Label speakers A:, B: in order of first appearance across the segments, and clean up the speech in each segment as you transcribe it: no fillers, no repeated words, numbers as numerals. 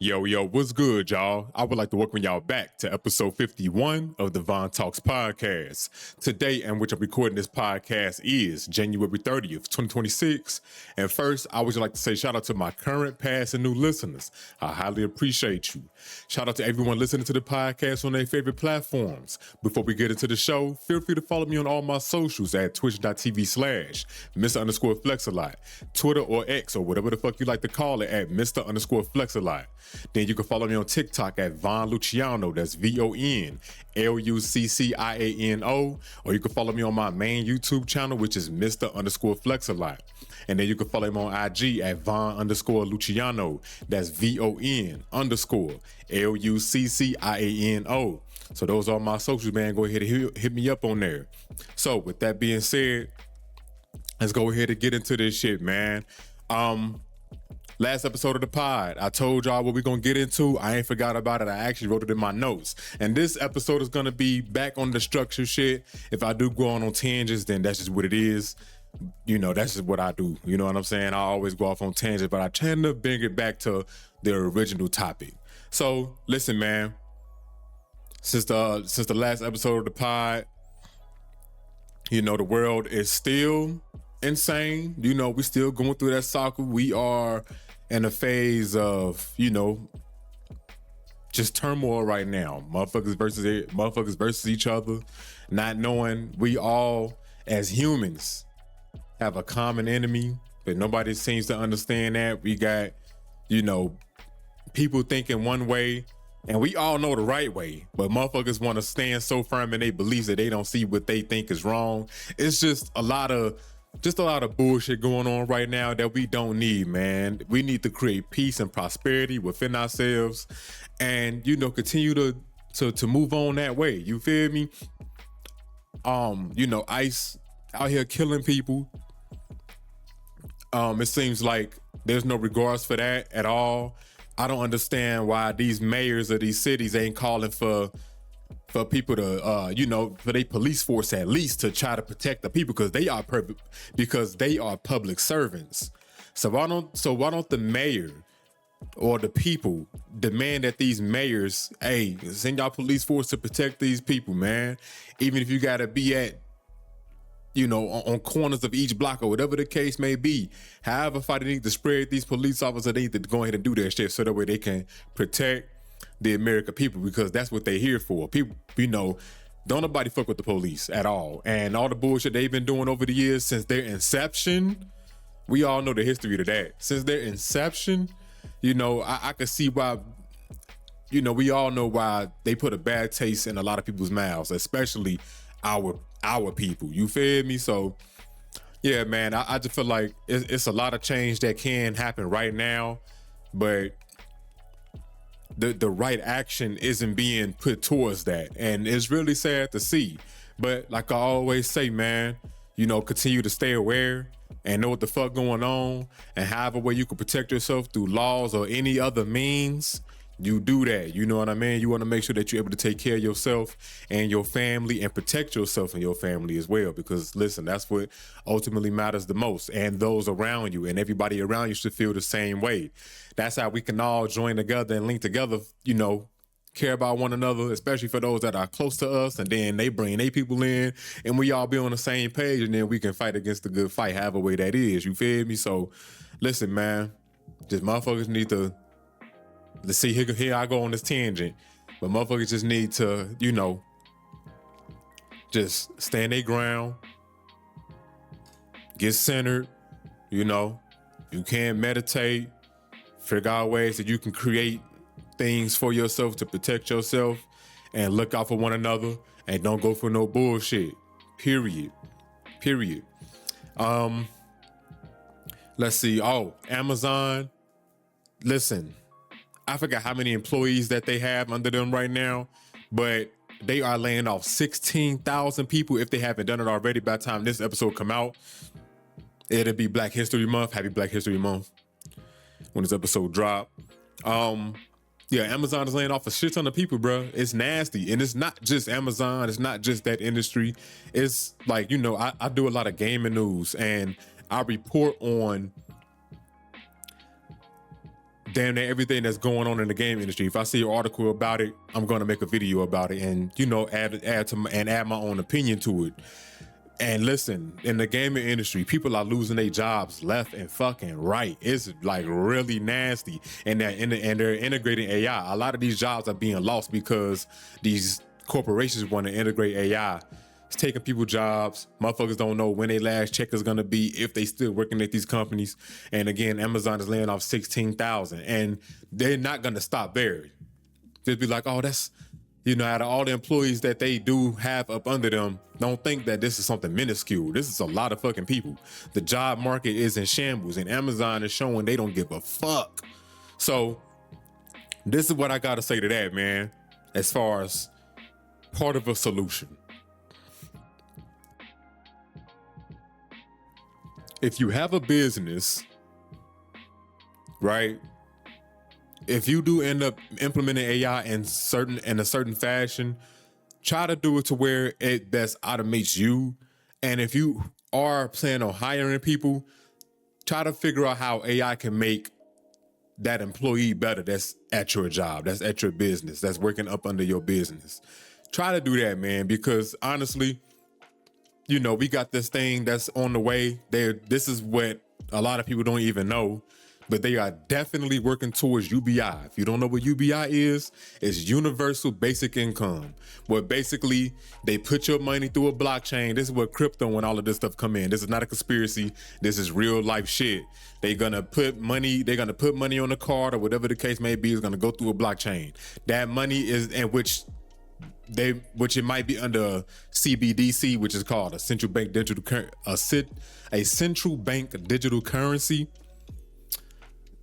A: Yo, what's good, y'all? I would like to welcome y'all back to episode 51 of the Von Talks podcast. Today, in which I'm recording this podcast, is January 30th, 2026. And first, I would like to say shout out to my current, past, and new listeners. I highly appreciate you. Shout out to everyone listening to the podcast on their favorite platforms. Before we get into the show, feel free to follow me on all my socials at twitch.tv/Mr_Flexalot, Twitter or X or whatever the fuck you like to call it at Mr_Flexalot. Then you can follow me on TikTok at Von Luciano, that's VonLucciano, or you can follow me on my main YouTube channel, which is Mr_Flexalot. And then you can follow him on IG at Von_Luciano, that's VON_LUCCIANO. So those are my socials, man. Go ahead and hit me up on there. So with that being said, let's go ahead and get into this shit, man. Last episode of the pod, I told y'all what we're gonna get into. I ain't forgot about it. I actually wrote it in my notes. And this episode is gonna be back on the structure shit. If I do go on tangents, then that's just what it is. You know, that's just what I do. You know what I'm saying? I always go off on tangents, but I tend to bring it back to the original topic. So listen, man. Since the last episode of the pod, you know, the world is still insane. You know, we still going through that cycle. We are in a phase of, you know, just turmoil right now. Motherfuckers versus each other, not knowing we all as humans have a common enemy, but nobody seems to understand that. We got, you know, people thinking one way, and we all know the right way, but motherfuckers want to stand so firm in their beliefs that they don't see what they think is wrong. It's just a lot of bullshit going on right now that we don't need, man. We need to create peace and prosperity within ourselves, and you know, continue to move on that way. You feel me? You know, ICE out here killing people. It seems like there's no regards for that at all. I don't understand why these mayors of these cities ain't calling for people to, you know, for their police force at least to try to protect the people, because they are public servants. So why don't the mayor or the people demand that these mayors, hey, send y'all police force to protect these people, man? Even if you gotta be at, you know, on corners of each block or whatever the case may be. However far they need to spread these police officers, they need to go ahead and do their shit so that way they can protect the American people, because that's what they're here for. People, you know, don't nobody fuck with the police at all. And all the bullshit they've been doing over the years since their inception, we all know the history of that. Since their inception, you know, I can see why, you know, we all know why they put a bad taste in a lot of people's mouths, especially our people. You feel me? So yeah, man, I just feel like it's a lot of change that can happen right now, but the right action isn't being put towards that, and it's really sad to see. But like I always say, man, you know, continue to stay aware and know what the fuck going on, and however way you can protect yourself through laws or any other means, you do that. You know what I mean? You want to make sure that you're able to take care of yourself and your family and protect yourself and your family as well, because listen, that's what ultimately matters the most, and those around you, and everybody around you should feel the same way. That's how we can all join together and link together, you know, care about one another, especially for those that are close to us, and then they bring their people in and we all be on the same page, and then we can fight against the good fight, however way that is. You feel me? So listen, man, just motherfuckers need to, let's see, here I go on this tangent, but motherfuckers just need to, you know, just stand their ground, get centered, you know. You can meditate, figure out ways that you can create things for yourself to protect yourself, and look out for one another, and don't go for no bullshit. Period. Let's see. Oh, Amazon. Listen, I forgot how many employees that they have under them right now, but they are laying off 16,000 people if they haven't done it already. By the time this episode come out, it'll be Black History Month. Happy Black History Month when this episode drop. Yeah, Amazon is laying off a shit ton of people, bro. It's nasty. And it's not just Amazon. It's not just that industry. It's like, you know, I do a lot of gaming news, and I report on damn near everything that's going on in the game industry. If I see an article about it, I'm going to make a video about it and, you know, add my own opinion to it. And listen, in the gaming industry, people are losing their jobs left and fucking right. It's like really nasty. And they're integrating AI. A lot of these jobs are being lost because these corporations want to integrate AI. It's taking people jobs. Motherfuckers don't know when their last check is gonna be, if they still working at these companies. And again, Amazon is laying off 16,000, and they're not gonna stop there. Just be like, oh, that's, you know, out of all the employees that they do have up under them, don't think that this is something minuscule. This is a lot of fucking people. The job market is in shambles, and Amazon is showing they don't give a fuck. So this is what I gotta say to that, man, as far as part of a solution. If you have a business, right? If you do end up implementing AI in a certain fashion, try to do it to where it best automates you. And if you are planning on hiring people, try to figure out how AI can make that employee better that's at your job, that's at your business, that's working up under your business. Try to do that, man, because honestly, you know, we got this thing that's on the way. This is what a lot of people don't even know, but they are definitely working towards UBI. If you don't know what UBI is, it's Universal Basic Income, where basically they put your money through a blockchain. This is where crypto and all of this stuff come in. This is not a conspiracy. This is real life shit. They're gonna put money on the card or whatever the case may be, is gonna go through a blockchain. That money is in which it might be under CBDC, which is called a central bank digital currency,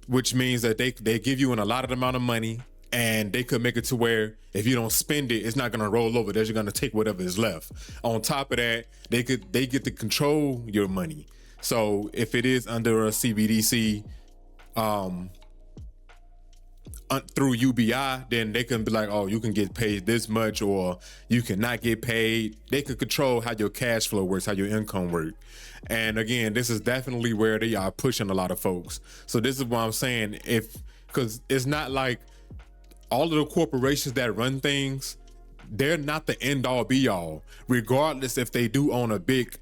A: which means that they give you an allotted amount of money, and they could make it to where if you don't spend it, it's not gonna roll over. They're just gonna take whatever is left. On top of that, they get to control your money. So if it is under a CBDC, through UBI, then they can be like, oh, you can get paid this much, or you cannot get paid. They could control how your cash flow works, how your income works. And again, this is definitely where they are pushing a lot of folks. So this is what I'm saying, because it's not like all of the corporations that run things, they're not the end all be all, regardless if they do own a big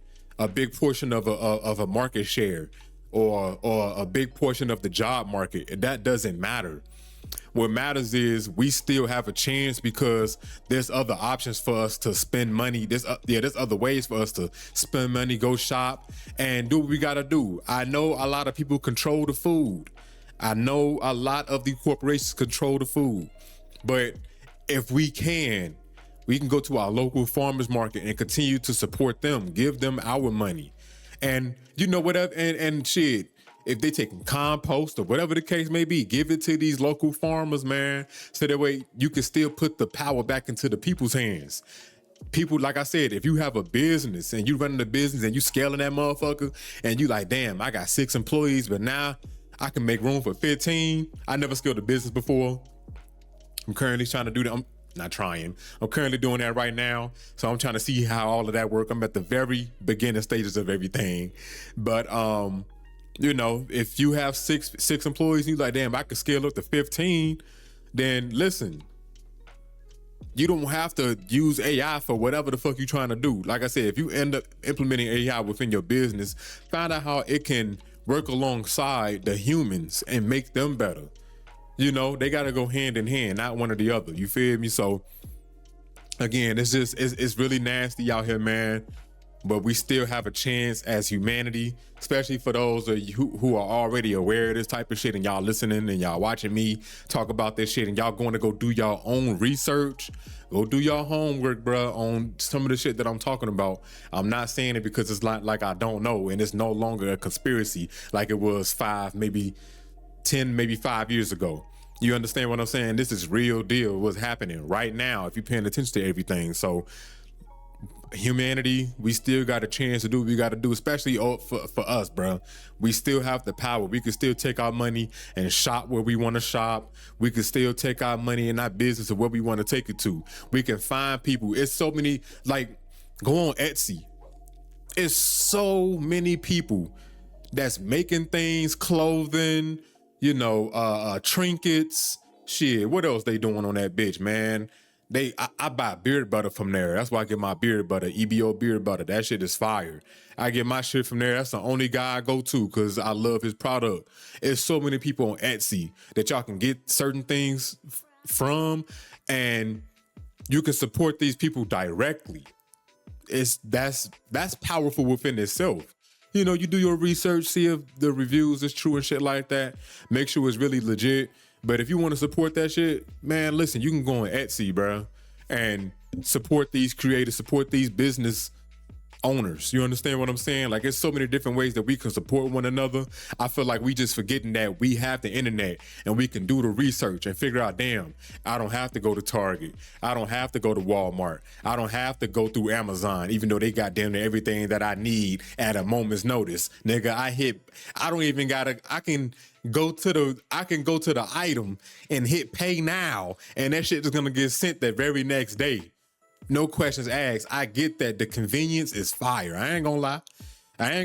A: portion of a market share or a big portion of the job market. That doesn't matter. What matters is we still have a chance because there's other options for us to spend money. There's other ways for us to spend money, go shop, and do what we gotta do. I know a lot of people control the food. I know a lot of the corporations control the food. But if we can go to our local farmers market and continue to support them, give them our money. And you know, whatever, and shit, if they taking compost or whatever the case may be, give it to these local farmers, man. So that way you can still put the power back into the people's hands. People, like I said, if you have a business and you running the business and you scaling that motherfucker and you like, damn, I got 6 employees, but now I can make room for 15. I never scaled a business before. I'm currently trying to do that. I'm currently doing that right now. So I'm trying to see how all of that work. I'm at the very beginning stages of everything. But, you know, if you have six employees and you're like, damn, I could scale up to 15, then listen, you don't have to use AI for whatever the fuck you're trying to do. Like I said, if you end up implementing AI within your business, find out how it can work alongside the humans and make them better. You know, they got to go hand in hand, not one or the other. You feel me? So again, it's really nasty out here, man. But we still have a chance as humanity, especially for those of you who are already aware of this type of shit and y'all listening and y'all watching me talk about this shit and y'all going to go do your own research. Go do your homework, bro, on some of the shit that I'm talking about. I'm not saying it because it's not like I don't know, and it's no longer a conspiracy like it was 5, maybe 10, maybe 5 years ago. You understand what I'm saying? This is real deal, what's happening right now if you're paying attention to everything. So humanity, we still got a chance to do what we got to do, especially for us, bro. We still have the power. We can still take our money and shop where we want to shop. We can still take our money and our business to where we want to take it to. We can find people. It's so many, like, go on Etsy. It's so many people that's making things, clothing, trinkets. Shit, what else they doing on that bitch, man? I buy beard butter from there. That's why I get my beard butter, EBO beard butter. That shit is fire. I get my shit from there. That's the only guy I go to because I love his product. There's so many people on Etsy that y'all can get certain things from, and you can support these people directly. That's powerful within itself. You do your research, see if the reviews is true and shit like that. Make sure it's really legit. But if you want to support that shit, man, listen, you can go on Etsy, bro, and support these creators, support these business owners. You understand what I'm saying? Like, there's so many different ways that we can support one another. I feel like we just forgetting that we have the internet and we can do the research and figure out, damn, I don't have to go to Target. I don't have to go to Walmart. I don't have to go through Amazon, even though they got damn near everything that I need at a moment's notice. Nigga, I can go to the item and hit pay now, and that shit is gonna get sent that very next day. No questions asked. I get that the convenience is fire. I ain't gonna lie.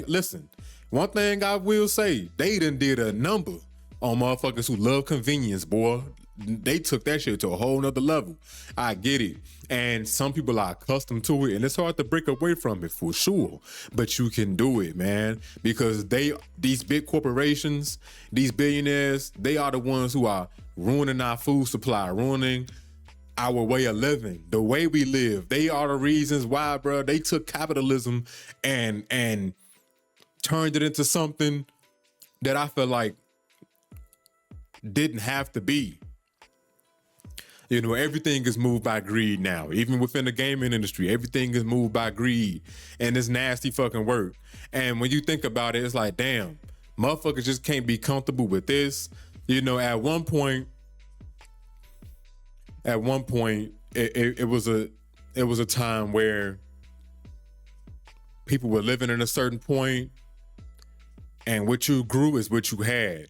A: Listen, one thing I will say, they done did a number on motherfuckers who love convenience, boy. They took that shit to a whole nother level. I get it. And some people are accustomed to it, and it's hard to break away from it for sure. But you can do it, man. Because these big corporations, these billionaires, they are the ones who are ruining our food supply, ruining our way of living, the way we live. They are the reasons why, bro. They took capitalism and turned it into something that I feel like didn't have to be. Everything is moved by greed now. Even within the gaming industry, everything is moved by greed, and it's nasty fucking work. And when you think about it, it's like, damn, motherfuckers just can't be comfortable with this. At one point, it was a time where people were living in a certain point, and what you grew is what you had.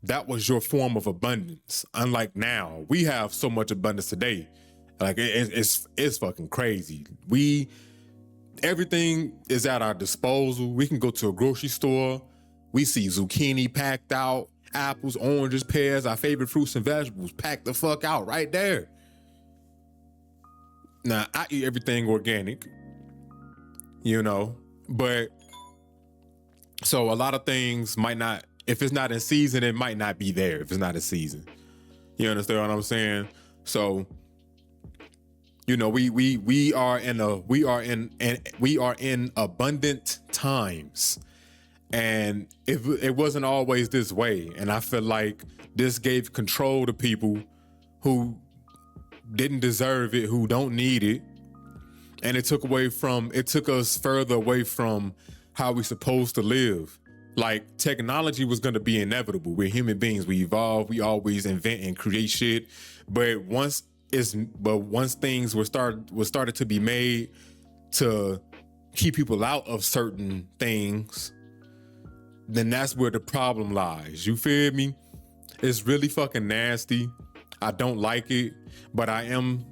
A: That was your form of abundance. Unlike now, we have so much abundance today. Like, it's fucking crazy. Everything is at our disposal. We can go to a grocery store. We see zucchini packed out, apples, oranges, pears, our favorite fruits and vegetables packed the fuck out right there. Now, I eat everything organic, but so a lot of things might not, if it's not in season, it might not be there if it's not in season. You understand what I'm saying? So, we are in abundant times. And it wasn't always this way. And I feel like this gave control to people who didn't deserve it, who don't need it. And it took us further away from how we're supposed to live. Like, technology was going to be inevitable. We're human beings. We evolve. We always invent and create shit. But once things were started to be made to keep people out of certain things, then that's where the problem lies. You feel me? It's really fucking nasty. I don't like it, but I'm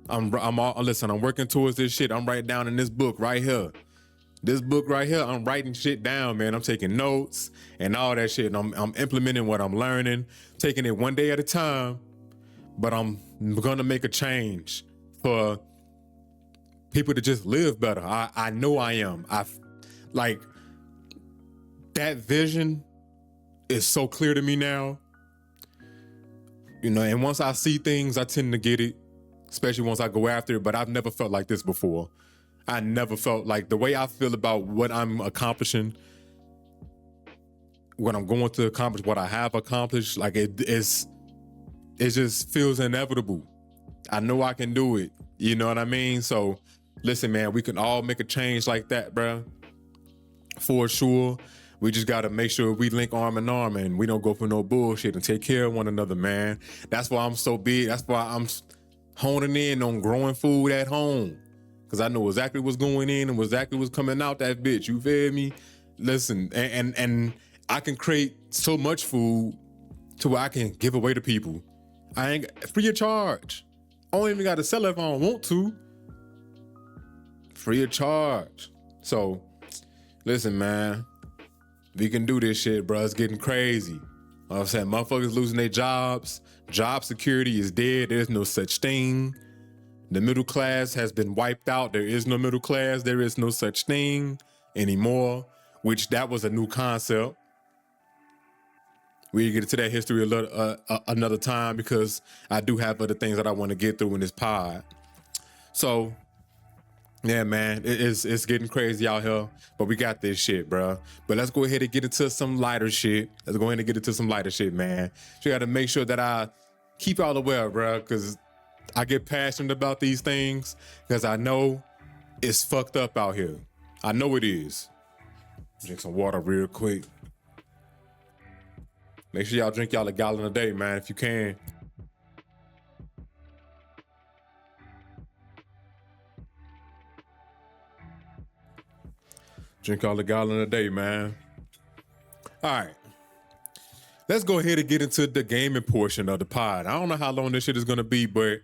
A: working towards this shit. I'm writing down in this book right here. This book right here, I'm writing shit down, man. I'm taking notes and all that shit, and I'm implementing what I'm learning, taking it one day at a time, but I'm gonna make a change for people to just live better. I know I am. That vision is so clear to me now. And once I see things, I tend to get it, especially once I go after it, but I've never felt like this before. I never felt like the way I feel about what I'm accomplishing, what I'm going to accomplish, what I have accomplished, like it just feels inevitable. I know I can do it. You know what I mean? So listen, man, we can all make a change like that, bro. For sure. We just got to make sure we link arm in arm and we don't go for no bullshit and take care of one another, man. That's why I'm so big. That's why I'm honing in on growing food at home. Because I know exactly what's going in and exactly what's coming out that bitch. You feel me? Listen, and I can create so much food to where I can give away to people. I ain't free of charge. I don't even got to sell it if I don't want to. Free of charge. So, listen, man. We can do this shit, bro. It's getting crazy. I'm saying motherfuckers losing their jobs. Job security is dead. There's no such thing. The middle class has been wiped out. There is no middle class. There is no such thing anymore, which that was a new concept. We get into that history another time because I do have other things that I want to get through in this pod. So, yeah, man, it's getting crazy out here, but we got this shit, bro. But let's go ahead and get into some lighter shit. Let's go ahead and get into some lighter shit, man. So you got to make sure that I keep y'all aware, bro, because I get passionate about these things because I know it's fucked up out here. I know it is. Drink some water real quick. Make sure y'all drink y'all a gallon a day, man, if you can. Drink y'all a gallon a day, man. All right. Let's go ahead and get into the gaming portion of the pod. I don't know how long this shit is going to be, but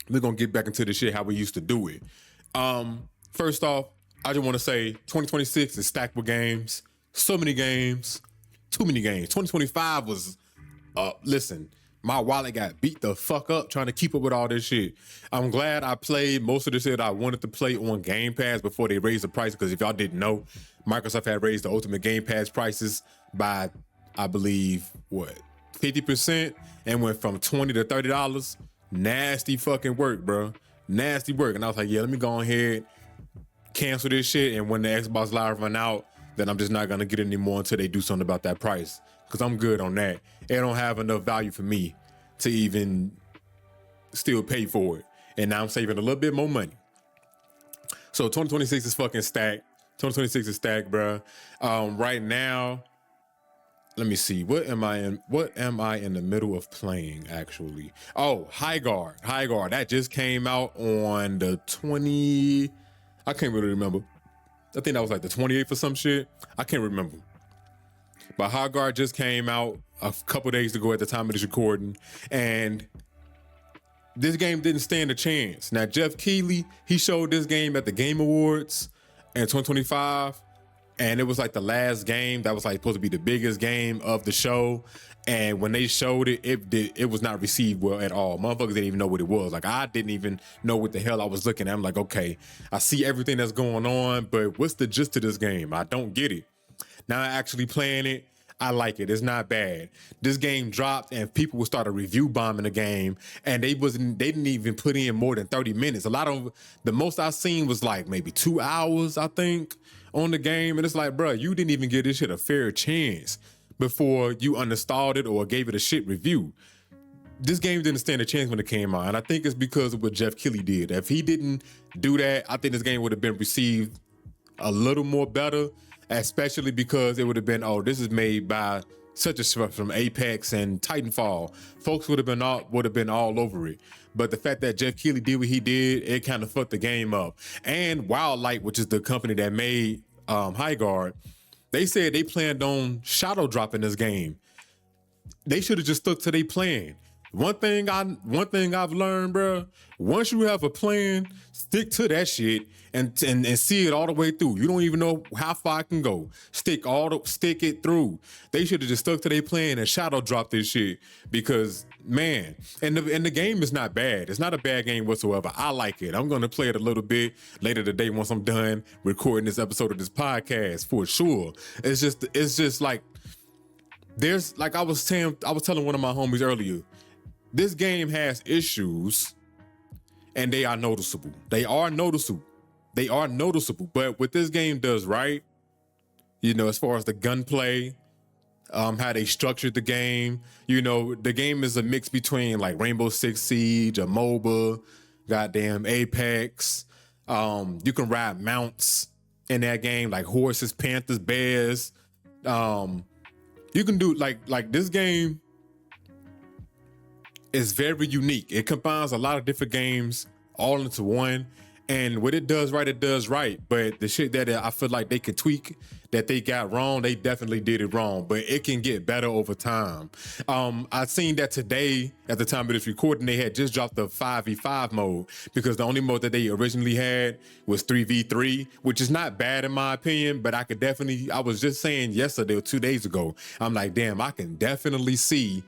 A: we're going to get back into the shit how we used to do it. First off, I just want to say 2026 is stacked with games. So many games. Too many games. 2025 was, listen, my wallet got beat the fuck up trying to keep up with all this shit. I'm glad I played most of the shit I wanted to play on Game Pass before they raised the price, because if y'all didn't know, Microsoft had raised the Ultimate Game Pass prices by, I believe, 50%, and went from $20 to $30. Nasty fucking work, bro. Nasty work. And I was like, yeah, let me go ahead, cancel this shit, and when the Xbox Live run out, then I'm just not gonna get it anymore until they do something about that price, because I'm good on that. It don't have enough value for me to even still pay for it. And now I'm saving a little bit more money. So 2026 is fucking stacked. 2026 is stacked, bro. Right now, let me see. What am I in the middle of playing, actually? Oh, High Guard. That just came out on the 20... I can't really remember. I think that was like the 28th or some shit. I can't remember. But High Guard just came out a couple days ago at the time of this recording. And this game didn't stand a chance. Now, Jeff Keighley, he showed this game at the Game Awards in 2025. And it was like the last game that was like supposed to be the biggest game of the show. And when they showed it, it was not received well at all. Motherfuckers didn't even know what it was. Like, I didn't even know what the hell I was looking at. I'm like, okay, I see everything that's going on, but what's the gist of this game? I don't get it. Now actually playing it, I like it. It's not bad. This game dropped and people would start a review bombing the game, and they didn't even put in more than 30 minutes. A lot of the most I seen was like maybe 2 hours, I think, on the game. And it's like, bro, you didn't even give this shit a fair chance before you uninstalled it or gave it a shit review. This game didn't stand a chance when it came out, and I think it's because of what Jeff Keighley did. If he didn't do that, I think this game would have been received a little more better, especially because it would have been, oh, this is made by such a from Apex and Titanfall. Folks would have been all over it. But the fact that Jeff Keighley did what he did, it kind of fucked the game up. And Wildlight, which is the company that made High Guard, they said they planned on shadow dropping this game. They should have just stuck to their plan. One thing I've learned, bro, once you have a plan, stick to that shit and see it all the way through. You don't even know how far it can go. Stick it through. They should have just stuck to their plan and shadow drop this shit, because man, and the game is not bad. It's not a bad game whatsoever. I like it. I'm gonna play it a little bit later today once I'm done recording this episode of this podcast for sure. It's just like, there's, like I was telling one of my homies earlier, this game has issues, and they are noticeable. But what this game does right, you know, as far as the gunplay, how they structured the game, you know, the game is a mix between like Rainbow Six Siege, a MOBA, goddamn Apex. You can ride mounts in that game, like horses, panthers, bears. You can do like this game is very unique. It combines a lot of different games all into one, And what it does right, it does right. But the shit that I feel like they could tweak, that they got wrong, they definitely did it wrong. But it can get better over time. I seen that today, at the time of this recording, they had just dropped the 5v5 mode, because the only mode that they originally had was 3v3, which is not bad in my opinion. But I was just saying yesterday or 2 days ago, I'm like, damn, I can definitely see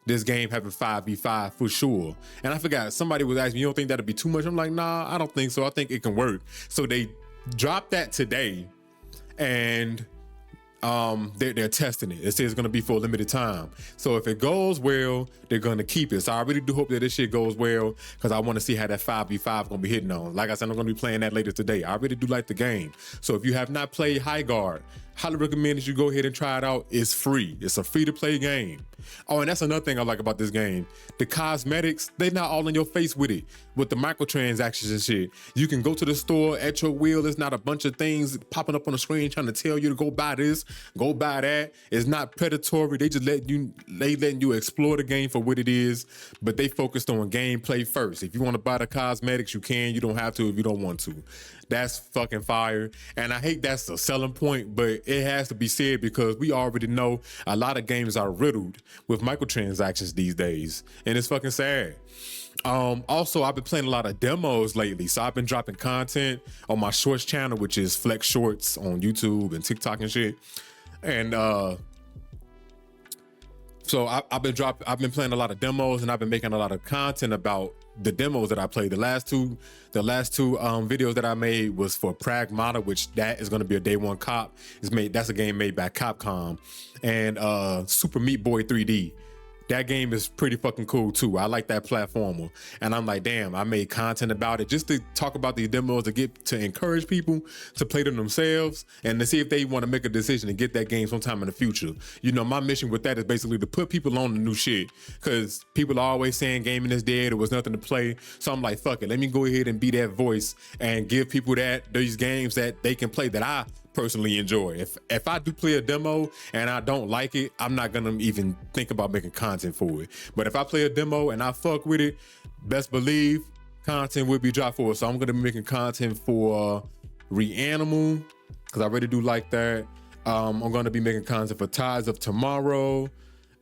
A: this game having 5v5 for sure. And I forgot, somebody was asking me, you don't think that'd be too much? I'm like, nah, I don't think so. I think it can work. So they dropped that today, and they're testing it. It says it's gonna be for a limited time. So if it goes well, they're gonna keep it. So I really do hope that this shit goes well, because I want to see how that 5v5 gonna be hitting on. Like I said, I'm gonna be playing that later today. I really do like the game. So if you have not played High Guard, highly recommend that you go ahead and try it out. It's free. It's a free to play game. Oh, and that's another thing I like about this game. The cosmetics, they're not all in your face with it, with the microtransactions and shit. You can go to the store at your will. It's not a bunch of things popping up on the screen trying to tell you to go buy this, go buy that. It's not predatory. They just letting you explore the game for what it is, but they focused on gameplay first. If you want to buy the cosmetics, you can. You don't have to if you don't want to. That's fucking fire. And I hate that's a selling point, but it has to be said, because we already know a lot of games are riddled with microtransactions these days, and it's fucking sad. Also, I've been playing a lot of demos lately, so I've been dropping content on my Shorts channel, which is Flex Shorts on YouTube and TikTok and shit. And so I've been playing a lot of demos, and I've been making a lot of content about the demos that I played. The last two videos that I made was for Pragmata, which that is going to be a day one cop. That's a game made by Capcom, and Super Meat Boy 3D. That game is pretty fucking cool too. I like that platformer. And I'm like, damn, I made content about it just to talk about these demos, to encourage people to play them themselves and to see if they want to make a decision and get that game sometime in the future. You know, my mission with that is basically to put people on the new shit, because people are always saying gaming is dead, there was nothing to play. So I'm like, fuck it, let me go ahead and be that voice and give people these games that they can play, that I personally enjoy. If I do play a demo and I don't like it, I'm not gonna even think about making content for it. But if I play a demo and I fuck with it, best believe content will be dropped for it. So I'm gonna be making content for Reanimal, because I really do like that. I'm gonna be making content for Tides of Tomorrow,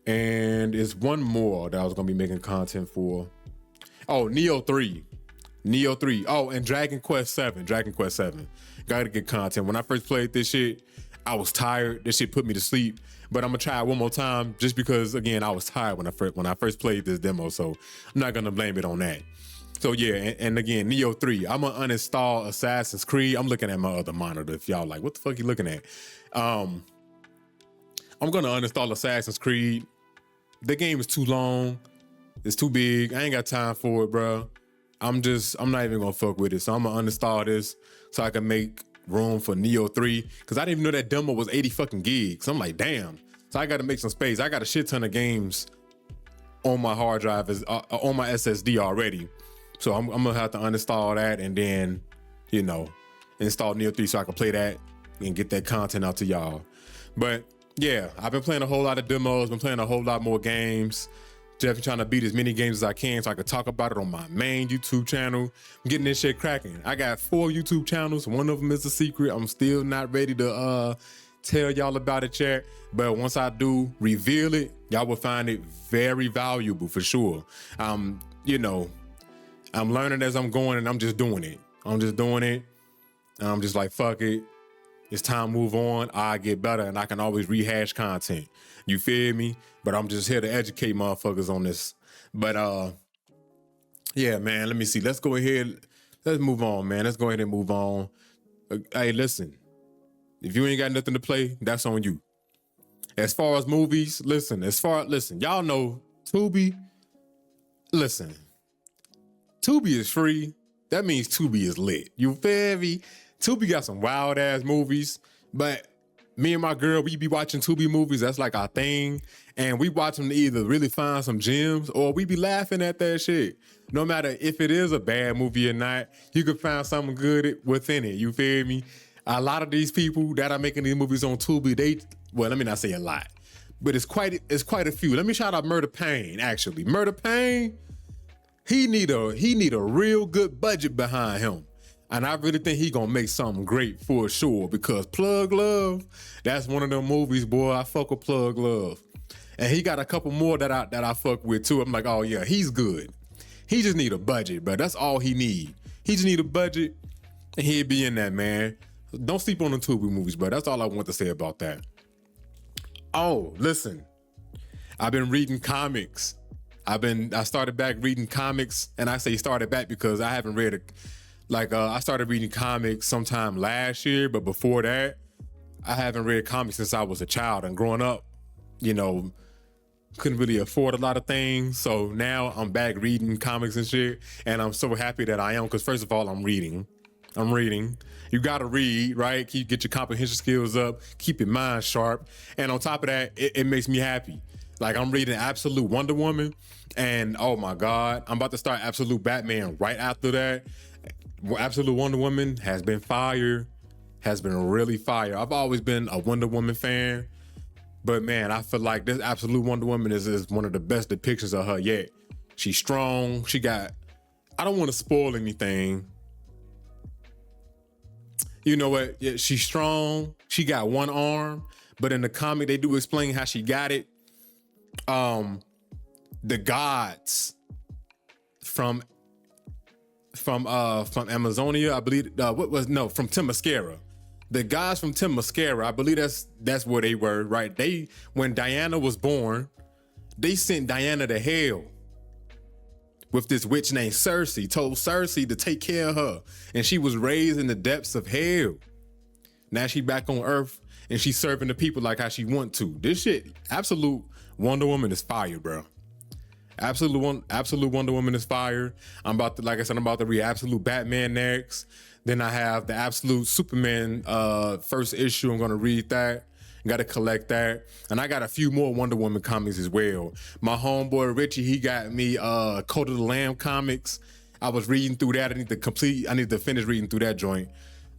A: and it's one more that I was gonna be making content for. Oh, Neo 3. Oh, and Dragon Quest 7. Gotta get content. When I first played this shit, I was tired. This shit put me to sleep. But I'm gonna try it one more time, just because, again, I was tired when I first played this demo. So I'm not gonna blame it on that. So yeah, and again, Neo 3. I'm gonna uninstall Assassin's Creed. I'm looking at my other monitor. If y'all like, what the fuck you looking at? I'm gonna uninstall Assassin's Creed. The game is too long. It's too big. I ain't got time for it, bro. I'm not even gonna fuck with it. So I'm gonna uninstall this so I can make room for Neo 3. Cause I didn't even know that demo was 80 fucking gigs. I'm like, damn. So I gotta make some space. I got a shit ton of games on my hard drive, on my SSD already. So I'm gonna have to uninstall that and then, you know, install Neo 3 so I can play that and get that content out to y'all. But yeah, I've been playing a whole lot of demos, been playing a whole lot more games. Definitely trying to beat as many games as I can so I can talk about it on my main YouTube channel. I'm getting this shit cracking. I got 4 YouTube channels. One of them is a secret. I'm still not ready to tell y'all about it yet. But once I do reveal it, y'all will find it very valuable for sure. You know, I'm learning as I'm going, and I'm just doing it. I'm just like, fuck it. It's time to move on. I get better, and I can always rehash content. You feel me? But I'm just here to educate motherfuckers on this. But yeah, man, let me see. Let's go ahead. Let's move on, man. Let's go ahead and move on. Hey, listen. If you ain't got nothing to play, that's on you. As far as movies, listen, y'all know Tubi. Listen, Tubi is free. That means Tubi is lit. You feel me? Tubi got some wild ass movies, but me and my girl, we be watching Tubi movies. That's like our thing. And we watch them to either really find some gems or we be laughing at that shit. No matter if it is a bad movie or not, you can find something good within it. You feel me? A lot of these people that are making these movies on Tubi, let me not say a lot, but it's quite a few. Let me shout out Murder Pain, actually. Murder Pain, he need a real good budget behind him. And I really think he gonna make something great for sure, because Plug Love, that's one of them movies, boy. I fuck with Plug Love. And he got a couple more that I fuck with too. I'm like, oh yeah, he's good. He just need a budget, bro. That's all he need. He just need a budget and he'd be in that, man. Don't sleep on the Tubi movies, bro. That's all I want to say about that. Oh, listen. I've been reading comics. I started back reading comics, and I say started back because I haven't read I started reading comics sometime last year, but before that, I haven't read comics since I was a child. And growing up, you know, couldn't really afford a lot of things. So now I'm back reading comics and shit, and I'm so happy that I am, because first of all, I'm reading. You gotta read, right? Get your comprehension skills up, keep your mind sharp. And on top of that, it makes me happy. Like, I'm reading Absolute Wonder Woman, and oh my God, I'm about to start Absolute Batman right after that. Absolute Wonder Woman has been fire, has been really fire. I've always been a Wonder Woman fan, but man, I feel like this Absolute Wonder Woman is one of the best depictions of her yet. She's strong. I don't want to spoil anything. You know what? Yeah, she's strong. She got one arm, but in the comic, they do explain how she got it. The gods from Amazonia, I believe. From Themyscira. The gods from Themyscira, I believe that's where they were, right? When Diana was born, they sent Diana to hell with this witch named Cersei, told Cersei to take care of her. And she was raised in the depths of hell. Now she back on Earth and she's serving the people like how she want to. This shit, Absolute Wonder Woman is fire, bro. Absolute Wonder Woman is fire. I'm about to read Absolute Batman next. Then I have the Absolute Superman first issue. I'm gonna read that. Got to collect that. And I got a few more Wonder Woman comics as well. My homeboy Richie, he got me Code of the Lamb comics. I was reading through that. I need to finish reading through that joint.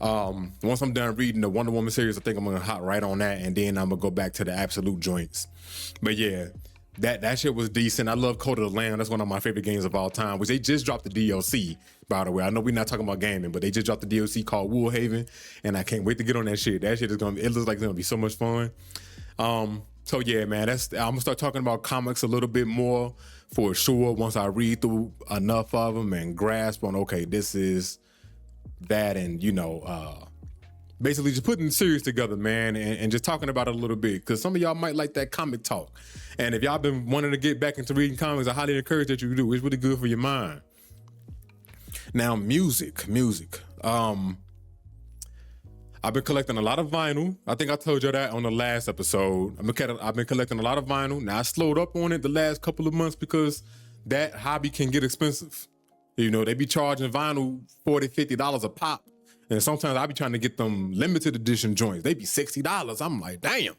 A: Once I'm done reading the Wonder Woman series, I think I'm gonna hop right on that, and then I'm gonna go back to the Absolute joints. But yeah, that shit was decent. I love Code of the Lamb. That's one of my favorite games of all time, which they just dropped the DLC, by the way. I know we're not talking about gaming, but they just dropped the DLC called Woolhaven, and I can't wait to get on that shit. That shit it looks like it's gonna be so much fun. So yeah, man, I'm gonna start talking about comics a little bit more for sure once I read through enough of them and grasp on, okay, this is that, and basically just putting the series together, man, and just talking about it a little bit, because some of y'all might like that comic talk. And if y'all been wanting to get back into reading comics, I highly encourage that you do. It's really good for your mind. Now, music. I've been collecting a lot of vinyl. I think I told you that on the last episode. I've been collecting a lot of vinyl. Now, I slowed up on it the last couple of months because that hobby can get expensive. You know, they be charging vinyl $40, $50 a pop. And sometimes I be trying to get them limited edition joints. They be $60. I'm like, damn.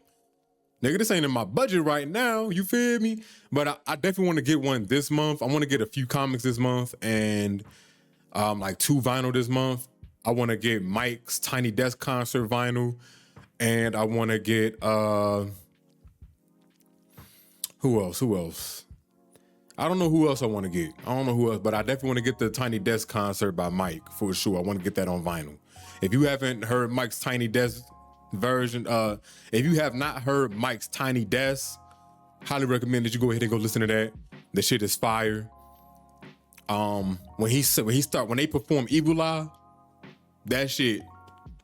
A: Nigga, this ain't in my budget right now. You feel me? But I definitely want to get one this month. I want to get a few comics this month and like 2 vinyl this month. I want to get Mike's Tiny Desk concert vinyl. And I want to get, who else? I don't know who else I want to get. I don't know who else, but I definitely want to get the Tiny Desk concert by Mike for sure. I want to get that on vinyl. If you haven't heard Mike's Tiny Desk version, if you have not heard Mike's Tiny Desk, highly recommend that you go ahead and go listen to that. The shit is fire. When they perform Evil Eye, that shit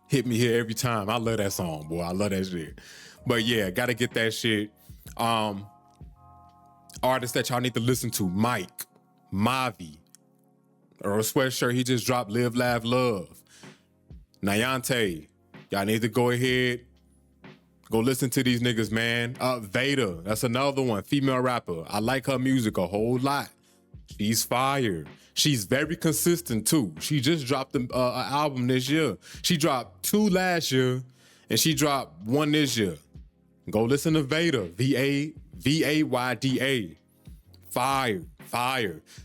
A: hit me here every time. I love that song, boy. I love that shit. But yeah, gotta get that shit. Artists that y'all need to listen to: Mike, Mavi, Earl Sweatshirt. He just dropped Live, Laugh, Love. Nayante. Y'all need to go ahead, go listen to these niggas, man. Veda, that's another one, female rapper. I like her music a whole lot. She's fire. She's very consistent too. She just dropped an album this year. She dropped 2 last year, and she dropped 1 this year. Go listen to Veda, Vayda. Fire.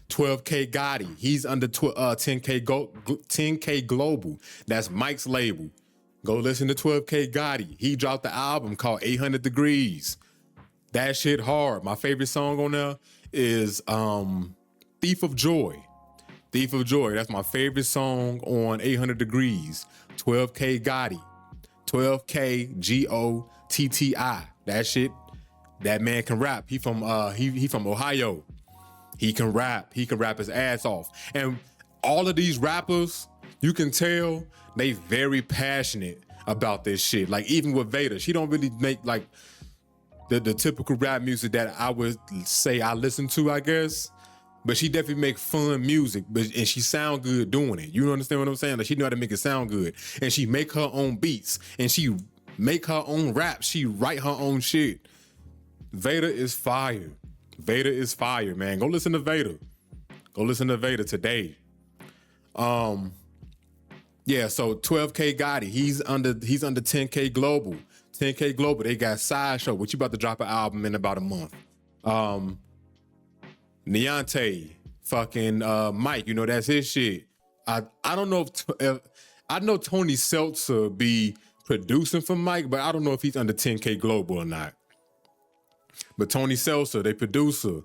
A: 12K Gotti. He's under 10K Global. That's Mike's label. Go listen to 12K Gotti. He dropped the album called 800 Degrees. That shit hard. My favorite song on there is Thief of Joy. Thief of Joy. That's my favorite song on 800 Degrees. 12K Gotti. 12K Gotti. That shit. That man can rap. He from Ohio. He can rap. He can rap his ass off. And all of these rappers, you can tell they very passionate about this shit. Like even with Veda, she don't really make like the typical rap music that I would say I listen to, I guess. But she definitely make fun music, and she sound good doing it. You understand what I'm saying? Like she know how to make it sound good. And she make her own beats, and she make her own rap. She write her own shit. Veda is fire. Veda is fire, man. Go listen to Veda. Go listen to Veda today. Yeah, so 12K Gotti, he's under 10K Global. 10K Global, they got Sideshow, which you about to drop an album in about a month. Neonte, fucking Mike, you know, that's his shit. I don't know if I know Tony Seltzer be producing for Mike, but I don't know if he's under 10K Global or not. But Tony Seltzer, they producer.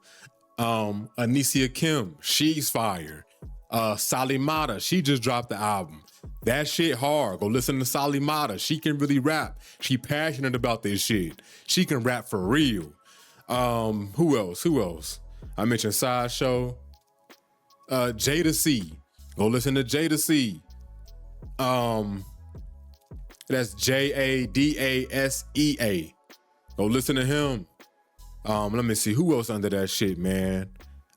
A: Anicia Kim, she's fire. Salimata, she just dropped the album. That shit hard. Go listen to Salimata. She can really rap. She passionate about this shit. She can rap for real. Who else? I mentioned Sideshow. Jada C. Go listen to Jada C. That's Jadasea. Go listen to him. Let me see who else under that shit, man.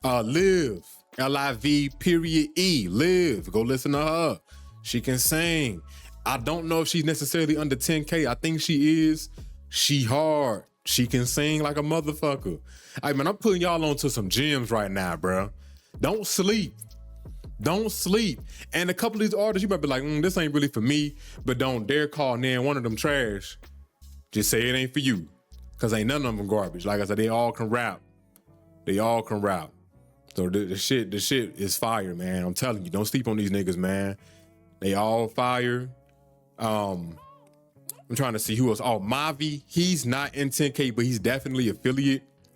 A: Liv. Live. Liv. Go listen to her. She can sing. I don't know if she's necessarily under 10K. I think she is. She hard. She can sing like a motherfucker. Hey, man, I'm putting y'all onto some gems right now, bro. Don't sleep. Don't sleep. And a couple of these artists, you might be like, this ain't really for me, but don't dare call near one of them trash. Just say it ain't for you. Because ain't none of them garbage. Like I said, they all can rap. They all can rap. So the shit is fire, man. I'm telling you, don't sleep on these niggas, man. They all fire. I'm trying to see who else. Oh, Mavi, he's not in 10K, but he's definitely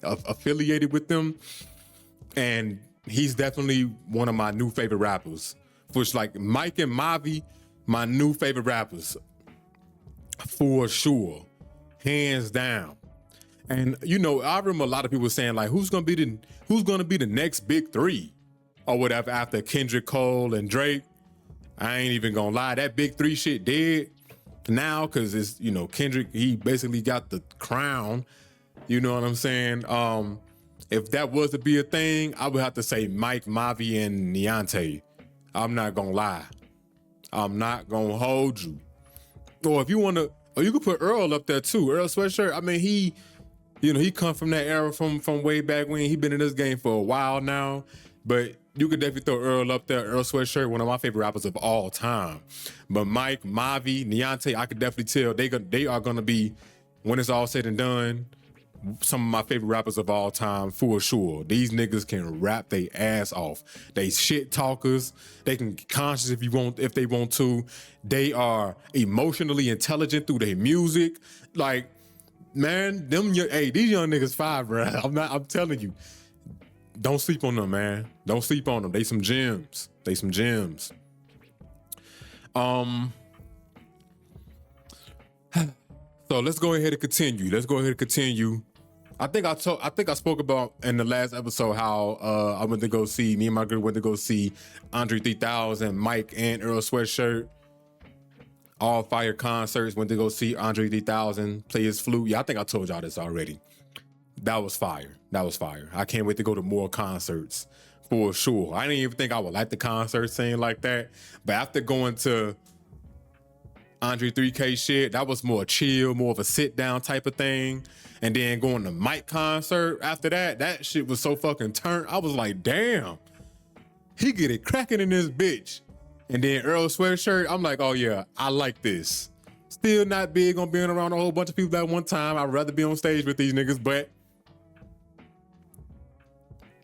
A: affiliated with them. And he's definitely one of my new favorite rappers. Which, like, Mike and Mavi, my new favorite rappers. For sure. Hands down. And, you know, I remember a lot of people saying, like, who's gonna be the next big three? Or whatever, after Kendrick Cole and Drake. I ain't even gonna lie, that big three shit dead now, cause it's, you know, Kendrick, he basically got the crown. You know what I'm saying? If that was to be a thing, I would have to say Mike, Mavi, and Neonte. I'm not gonna lie. I'm not gonna hold you. Or if you wanna, or you could put Earl up there too. Earl Sweatshirt, I mean, he come from that era from way back when. He been in this game for a while now, but you could definitely throw Earl up there. Earl Sweatshirt, one of my favorite rappers of all time. But Mike, Mavi, Neonte, I could definitely tell they are gonna be, when it's all said and done, some of my favorite rappers of all time for sure. These niggas can rap their ass off. They shit talkers. They can be conscious if they want to. They are emotionally intelligent through their music. Like, man, these young niggas fire, bro. I'm telling you. Don't sleep on them, man. Don't sleep on them. They some gems. So let's go ahead and continue. I think I spoke about in the last episode how me and my girl went to go see Andre 3000, Mike, and Earl Sweatshirt. All fire concerts. Went to go see Andre 3000 play his flute. Yeah, I think I told y'all this already. That was fire. I can't wait to go to more concerts for sure. I didn't even think I would like the concert scene like that. But after going to Andre 3K shit, that was more chill, more of a sit down type of thing. And then going to Mike concert after that shit was so fucking turned. I was like, damn, he get it cracking in this bitch. And then Earl Sweatshirt, I'm like, oh yeah, I like this. Still not big on being around a whole bunch of people at one time. I'd rather be on stage with these niggas, but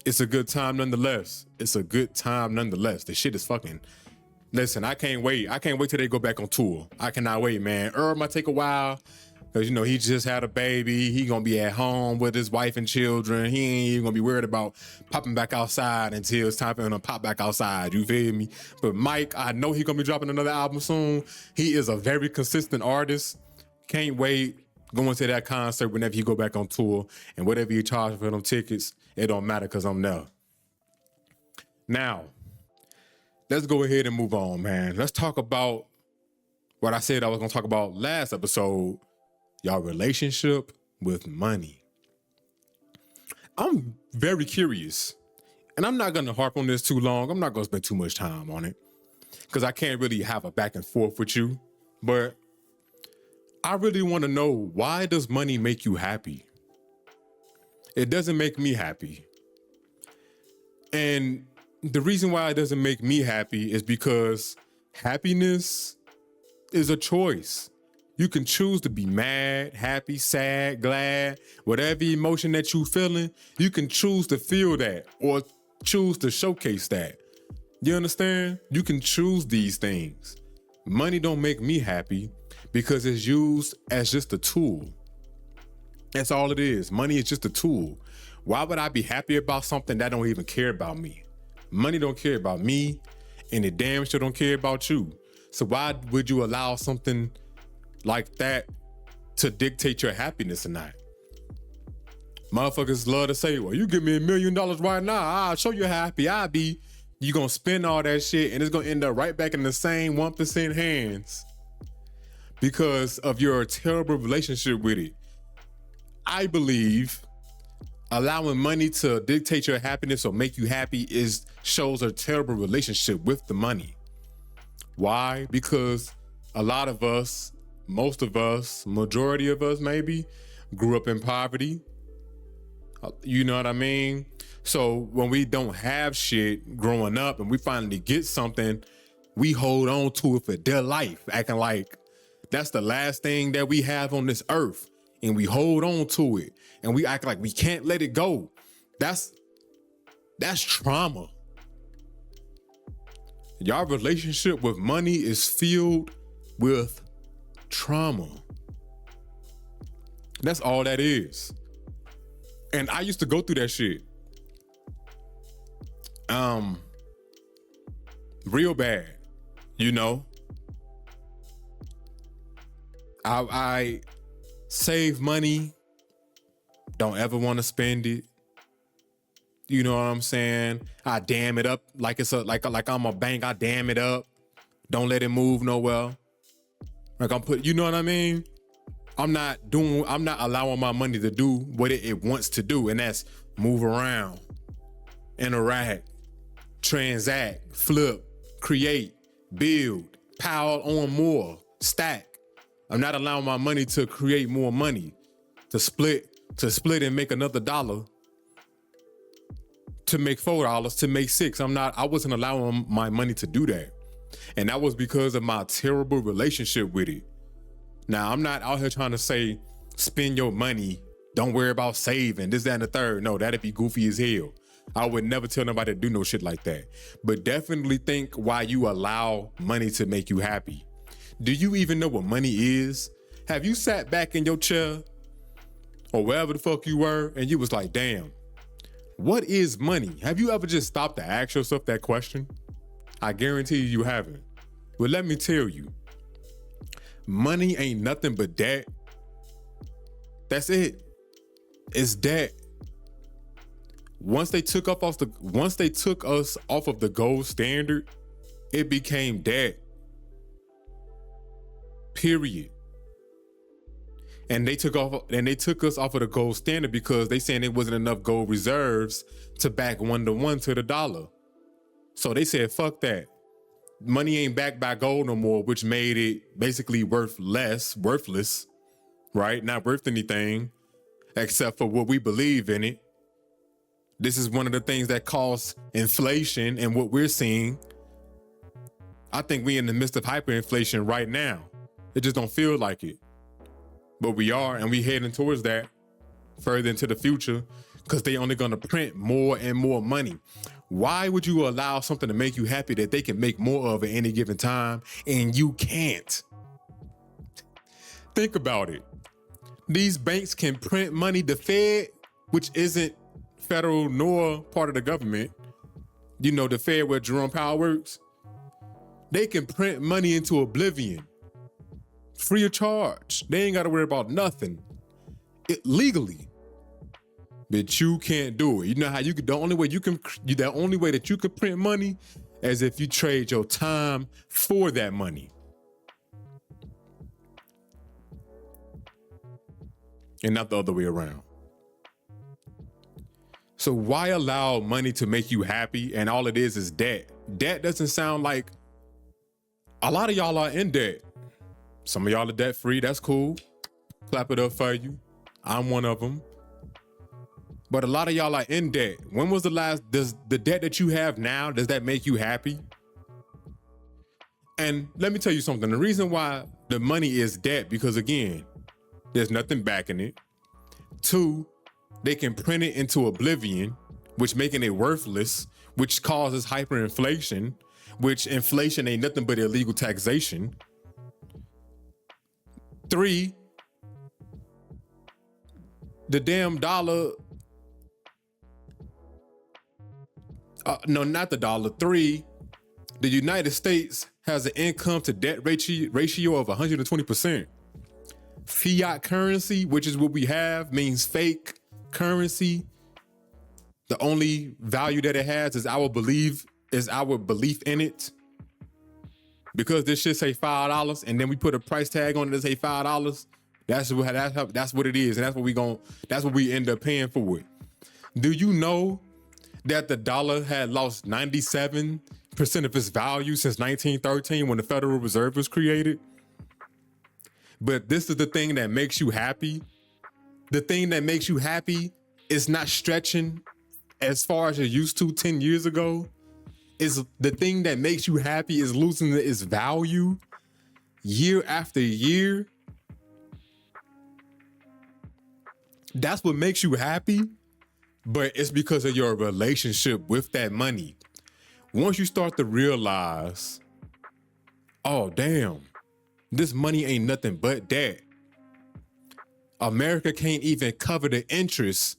A: it's a good time nonetheless. The shit is fucking... Listen, I can't wait. I can't wait till they go back on tour. I cannot wait, man. Earl might take a while, Because, he just had a baby. He going to be at home with his wife and children. He ain't even going to be worried about popping back outside until it's time for him to pop back outside. You feel me? But Mike, I know he going to be dropping another album soon. He is a very consistent artist. Can't wait going to that concert whenever he go back on tour. And whatever you charge for them tickets, it don't matter because I'm there. Now, let's go ahead and move on, man. Let's talk about what I said I was going to talk about last episode. Y'all relationship with money. I'm very curious, and I'm not going to harp on this too long. I'm not going to spend too much time on it because I can't really have a back and forth with you. But I really want to know, why does money make you happy? It doesn't make me happy. And the reason why it doesn't make me happy is because happiness is a choice. You can choose to be mad, happy, sad, glad, whatever emotion that you feeling, you can choose to feel that or choose to showcase that. You understand? You can choose these things. Money don't make me happy because it's used as just a tool. That's all it is. Money is just a tool. Why would I be happy about something that don't even care about me? Money don't care about me, and it damn sure don't care about you. So why would you allow something like that to dictate your happiness or not? Motherfuckers love to say, well, you give me $1 million right now, I'll show you how happy I be. You gonna spend all that shit and it's gonna end up right back in the same 1% hands because of your terrible relationship with it. I believe allowing money to dictate your happiness or make you happy shows a terrible relationship with the money. Why? Because a lot of us, most of us, majority of us maybe, grew up in poverty. You know what I mean? So when we don't have shit growing up and we finally get something, we hold on to it for dear life, acting like that's the last thing that we have on this earth. And we hold on to it and we act like we can't let it go. That's trauma. Y'all relationship with money is filled with trauma. That's all that is. And I used to go through that shit. Real bad, I save money, don't ever want to spend it. You know what I'm saying? I dam it up like it's like I'm a bank. I dam it up. Don't let it move nowhere. Like you know what I mean? I'm not allowing my money to do what it wants to do. And that's move around, interact, transact, flip, create, build, pile on more, stack. I'm not allowing my money to create more money, to split and make another dollar, to make $4, to make $6. I wasn't allowing my money to do that. And that was because of my terrible relationship with it. Now, I'm not out here trying to say, spend your money, don't worry about saving, this, that, and the third. No, that'd be goofy as hell. I would never tell nobody to do no shit like that. But definitely think why you allow money to make you happy. Do you even know what money is? Have you sat back in your chair or wherever the fuck you were and you was like, damn, what is money? Have you ever just stopped to ask yourself that question? I guarantee you haven't. But let me tell you, money ain't nothing but debt. That's it. It's debt. Once they took us off of the gold standard, it became debt. Period. And they took us off of the gold standard because they saying there wasn't enough gold reserves to back 1-to-1 to the dollar. So they said, fuck that. Money ain't backed by gold no more, which made it basically worthless, right? Not worth anything except for what we believe in it. This is one of the things that caused inflation and what we're seeing. I think we're in the midst of hyperinflation right now. It just don't feel like it. But we are, and we heading towards that further into the future because they only gonna print more and more money. Why would you allow something to make you happy that they can make more of at any given time and you can't? Think about it. These banks can print money. The Fed, which isn't federal nor part of the government, you know, the Fed where Jerome Powell works, they can print money into oblivion, free of charge. They ain't got to worry about nothing, legally. But you can't do it. You know how you could? The only way that you could print money is if you trade your time for that money, and not the other way around. So why allow money to make you happy and all it is debt? Debt doesn't sound like, a lot of y'all are in debt. Some of y'all are debt free. That's cool. Clap it up for you. I'm one of them. But a lot of y'all are in debt. When was the last, does the debt that you have now, does that make you happy? And let me tell you something. The reason why the money is debt, because again, there's nothing backing it. 2, they can print it into oblivion, which making it worthless, which causes hyperinflation, which inflation ain't nothing but illegal taxation. 3, the damn dollar, no, not the dollar. 3, the United States has an income to debt ratio of 120%. Fiat currency, which is what we have, means fake currency. The only value that it has is our belief in it. Because this shit say $5 and then we put a price tag on it that say $5. That's what it is, and that's what we end up paying for it. Do you know that the dollar had lost 97% of its value since 1913 when the Federal Reserve was created? But this is the thing that makes you happy. The thing that makes you happy is not stretching as far as it used to 10 years ago. Is the thing that makes you happy is losing its value year after year. That's what makes you happy, but it's because of your relationship with that money. Once you start to realize, oh, damn, this money ain't nothing but debt. America can't even cover the interest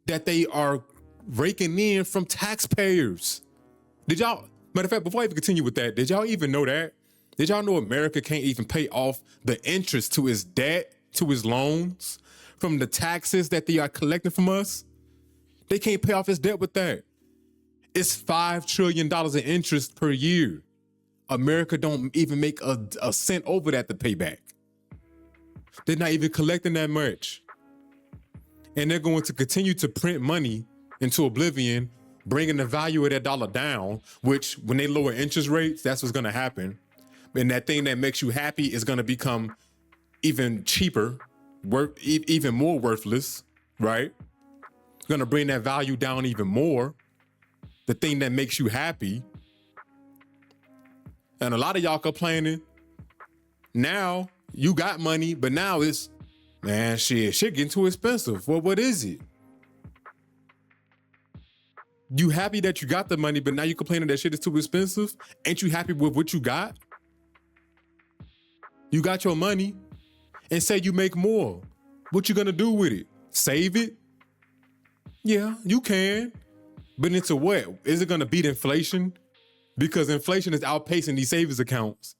A: that they are raking in from taxpayers. Matter of fact, before I even continue with that, did y'all even know that? Did y'all know America can't even pay off the interest to its debt, to its loans, from the taxes that they are collecting from us? They can't pay off its debt with that. It's $5 trillion in interest per year. America don't even make a cent over that to pay back. They're not even collecting that much. And they're going to continue to print money into oblivion, bringing the value of that dollar down, which when they lower interest rates, that's what's going to happen. And that thing that makes you happy is going to become even cheaper, even more worthless, right? It's going to bring that value down even more. The thing that makes you happy. And a lot of y'all complaining. Now you got money, but now it's, man, shit getting too expensive. Well, what is it? You happy that you got the money, but now you complaining that shit is too expensive? Ain't you happy with what you got? You got your money, and say you make more. What you gonna do with it? Save it? Yeah, you can. But into what? Is it gonna beat inflation? Because inflation is outpacing these savings accounts.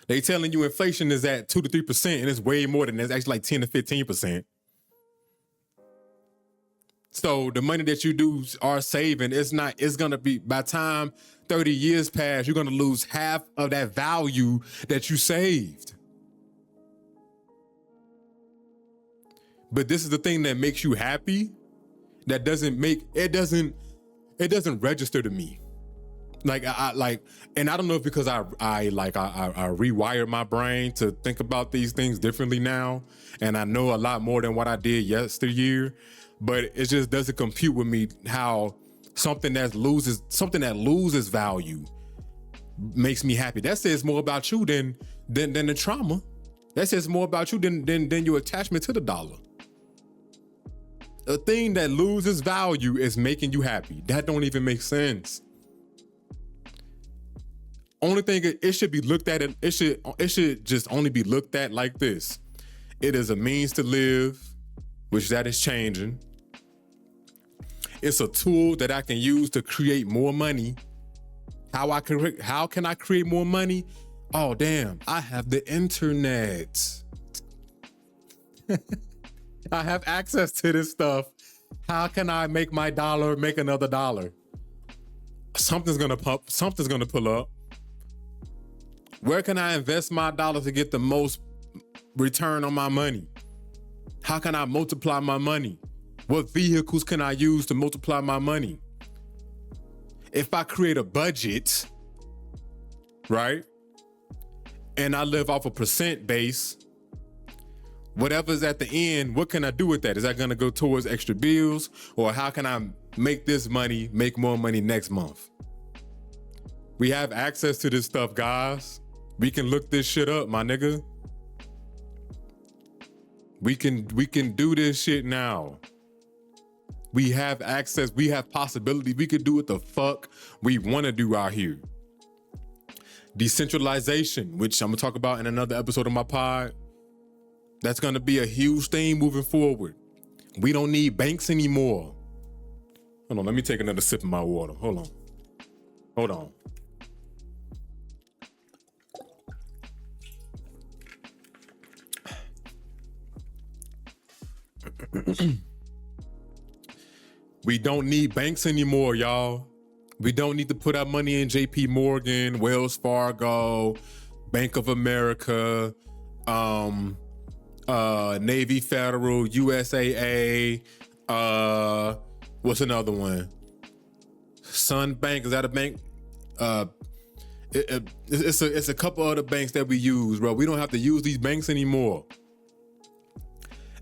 A: They telling you inflation is at 2 to 3%, and it's way more than that. It's actually like 10 to 15%. So the money that you are saving, it's gonna be, by the time 30 years pass, you're gonna lose half of that value that you saved. But this is the thing that makes you happy. That doesn't register to me. And I don't know if because I rewired my brain to think about these things differently now, and I know a lot more than what I did yesteryear. But it just doesn't compute with me how something that loses value makes me happy. That says more about you than the trauma. That says more about you than your attachment to the dollar. A thing that loses value is making you happy. That don't even make sense. Only thing it should be looked at, it should just only be looked at like this. It is a means to live, which that is changing. It's a tool that I can use to create more money. How can I create more money? Oh, damn, I have the internet. I have access to this stuff. How can I make my dollar make another dollar? Something's gonna pull up. Where can I invest my dollar to get the most return on my money? How can I multiply my money? What vehicles can I use to multiply my money? If I create a budget, right, and I live off a percent base, whatever's at the end, what can I do with that? Is that gonna go towards extra bills? Or how can I make this money make more money next month? We have access to this stuff, guys. We can look this shit up, my nigga. We can do this shit now. We have access, we have possibility. We can do what the fuck we wanna do out here. Decentralization, which I'm gonna talk about in another episode of my pod. That's gonna be a huge thing moving forward. We don't need banks anymore. Hold on, let me take another sip of my water. Hold on. We don't need banks anymore, y'all. We don't need to put our money in JP Morgan, Wells Fargo, Bank of America, Navy Federal, USAA, what's another one? Sun Bank, is that a bank? It's a couple other banks that we use, bro. We don't have to use these banks anymore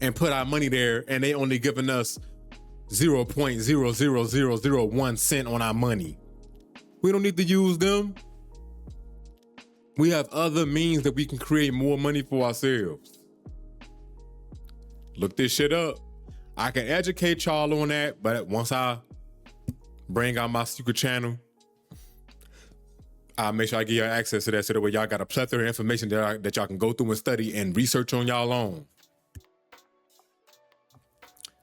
A: and put our money there, and they only giving us 0.00001 cent on our money. We don't need to use them. We have other means that we can create more money for ourselves. Look this shit up. I can educate y'all on that, but once I bring out my secret channel, I'll make sure I give y'all access to that so that way y'all got a plethora of information that y'all can go through and study and research on y'all own.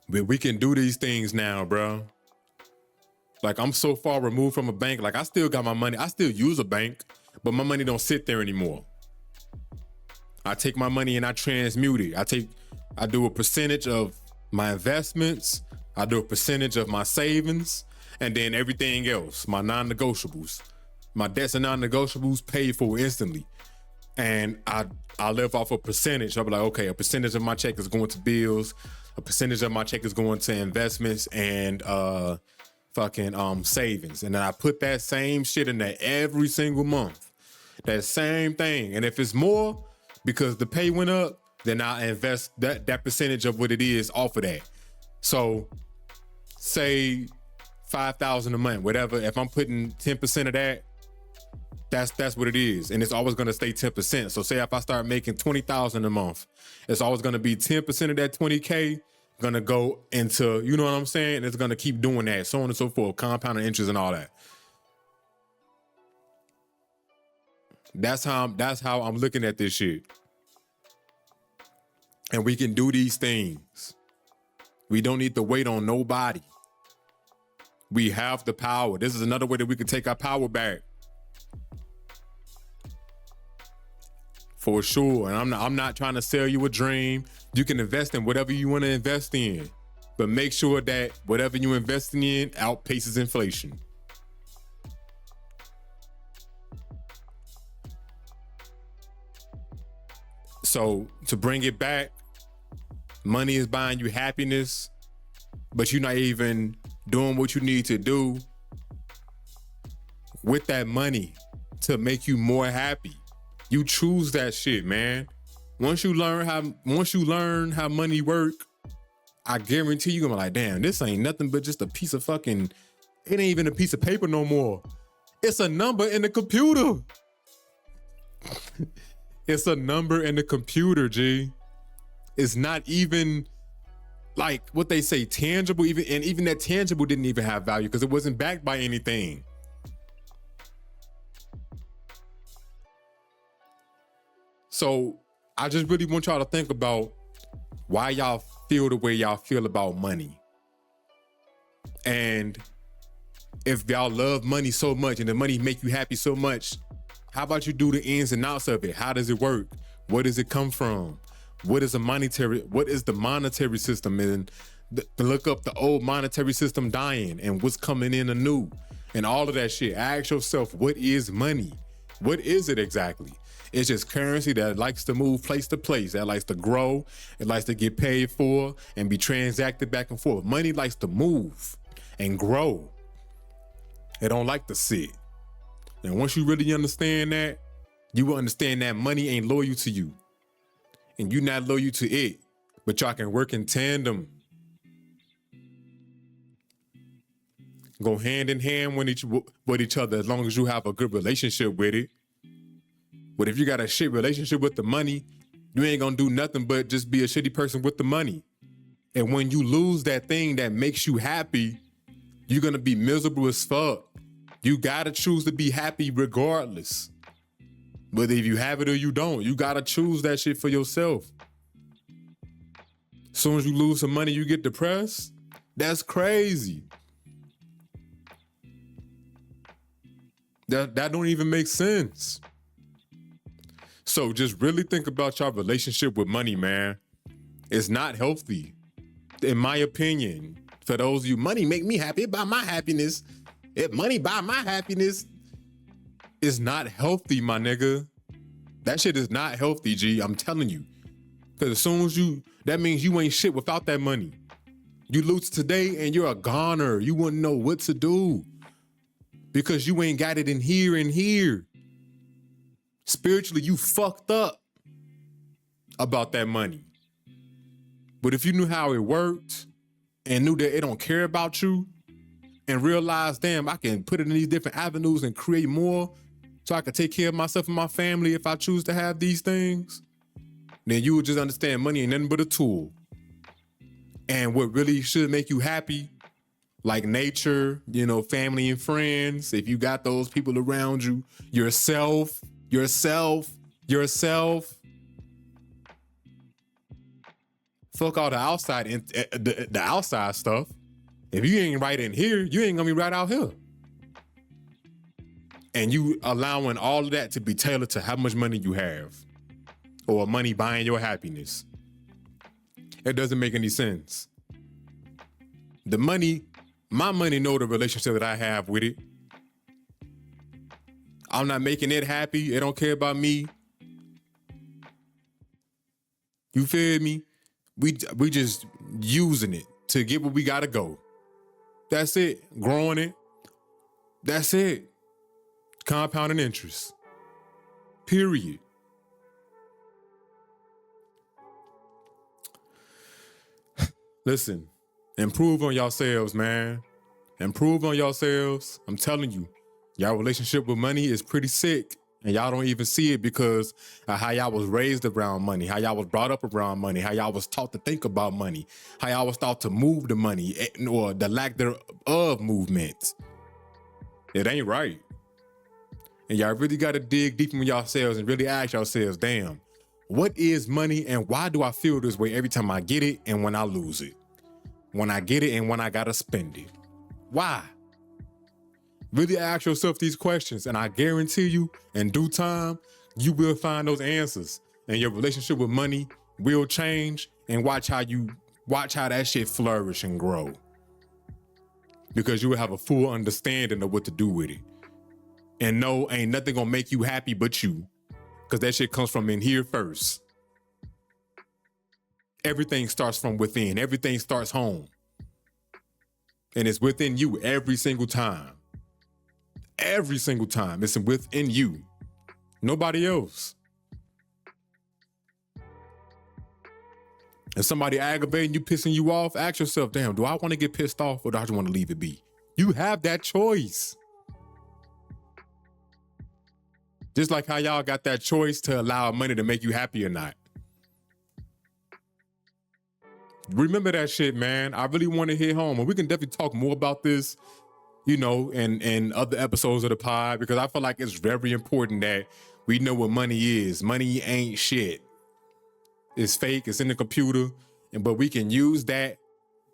A: But we can do these things now, bro. Like, I'm so far removed from a bank. Like, I still got my money. I still use a bank, but my money don't sit there anymore. I take my money and I transmute it. I do a percentage of my investments. I do a percentage of my savings, and then everything else, my non-negotiables. My debts and non-negotiables paid for instantly. And I live off a percentage. I'll be like, okay, a percentage of my check is going to bills. A percentage of my check is going to investments and savings. And then I put that same shit in there every single month. That same thing. And if it's more because the pay went up, then I invest that percentage of what it is off of that. So say $5,000 a month, whatever. If I'm putting 10% of that, that's what it is. And it's always gonna stay 10%. So say if I start making $20,000 a month, it's always gonna be 10% of that 20K gonna go into, you know what I'm saying? It's gonna keep doing that, so on and so forth, compounding interest and all that. That's how I'm looking at this shit. And we can do these things. We don't need to wait on nobody. We have the power. This is another way that we can take our power back. For sure. And I'm not trying to sell you a dream. You can invest in whatever you want to invest in, but make sure that whatever you're investing in outpaces inflation. So to bring it back, money is buying you happiness, but you're not even doing what you need to do with that money to make you more happy. You choose that shit, man. Once you learn how money work, I guarantee you're gonna be like, damn, this ain't nothing but just a piece of fucking, it ain't even a piece of paper no more. It's a number in the computer. It's a number in the computer, G. It's not even like what they say, tangible, even that tangible didn't even have value because it wasn't backed by anything. So I just really want y'all to think about why y'all feel the way y'all feel about money. And if y'all love money so much and the money make you happy so much, how about you do the ins and outs of it? How does it work? Where does it come from? What is the monetary system? And look up the old monetary system dying and what's coming in anew and all of that shit. Ask yourself, what is money? What is it exactly? It's just currency that likes to move place to place, that likes to grow, it likes to get paid for and be transacted back and forth. Money likes to move and grow. It don't like to sit. And once you really understand that, you will understand that money ain't loyal to you. And you're not loyal to it, but y'all can work in tandem. Go hand in hand with each other as long as you have a good relationship with it. But if you got a shit relationship with the money, you ain't gonna do nothing but just be a shitty person with the money. And when you lose that thing that makes you happy, you're gonna be miserable as fuck. You gotta choose to be happy regardless. But if you have it or you don't, you gotta choose that shit for yourself. As soon as you lose some money, you get depressed? That's crazy. That don't even make sense. So just really think about your relationship with money, man. It's not healthy. In my opinion, for those of you, money make me happy, it buy my happiness. If money buy my happiness, it's not healthy, my nigga. That shit is not healthy, G. I'm telling you. Because as soon as that means you ain't shit without that money. You lose today and you're a goner. You wouldn't know what to do. Because you ain't got it in here and here. Spiritually, you fucked up about that money. But if you knew how it worked and knew that it don't care about you and realized, damn, I can put it in these different avenues and create more so I can take care of myself and my family if I choose to have these things, then you would just understand money ain't nothing but a tool. And what really should make you happy, like nature, family and friends, if you got those people around you, yourself. Fuck all the outside, the outside stuff. If you ain't right in here, you ain't gonna be right out here. And you allowing all of that to be tailored to how much money you have or money buying your happiness. It doesn't make any sense. My money know the relationship that I have with it. I'm not making it happy. It don't care about me. You feel me? We just using it to get where we gotta go. That's it. Growing it. That's it. Compounding interest. Period. Listen, improve on yourselves, man. Improve on yourselves. I'm telling you, y'all relationship with money is pretty sick. And y'all don't even see it because of how y'all was raised around money, how y'all was brought up around money, how y'all was taught to think about money, how y'all was taught to move the money or the lack thereof movement. It ain't right. And y'all really got to dig deep in yourselves and really ask yourselves, damn, what is money and why do I feel this way every time I get it and when I lose it? When I get it and when I got to spend it? Why? Really ask yourself these questions and I guarantee you in due time, you will find those answers and your relationship with money will change and watch how that shit flourish and grow. Because you will have a full understanding of what to do with it. And no, ain't nothing gonna make you happy but you. Because that shit comes from in here first. Everything starts from within. Everything starts home. And it's within you every single time. Every single time. It's within you. Nobody else. If somebody aggravating you, pissing you off, ask yourself, damn, do I want to get pissed off or do I just want to leave it be? You have that choice. Just like how y'all got that choice to allow money to make you happy or not. Remember that shit, man. I really want to hit home. And we can definitely talk more about this, in other episodes of the pod, because I feel like it's very important that we know what money is. Money ain't shit. It's fake. It's in the computer. but we can use that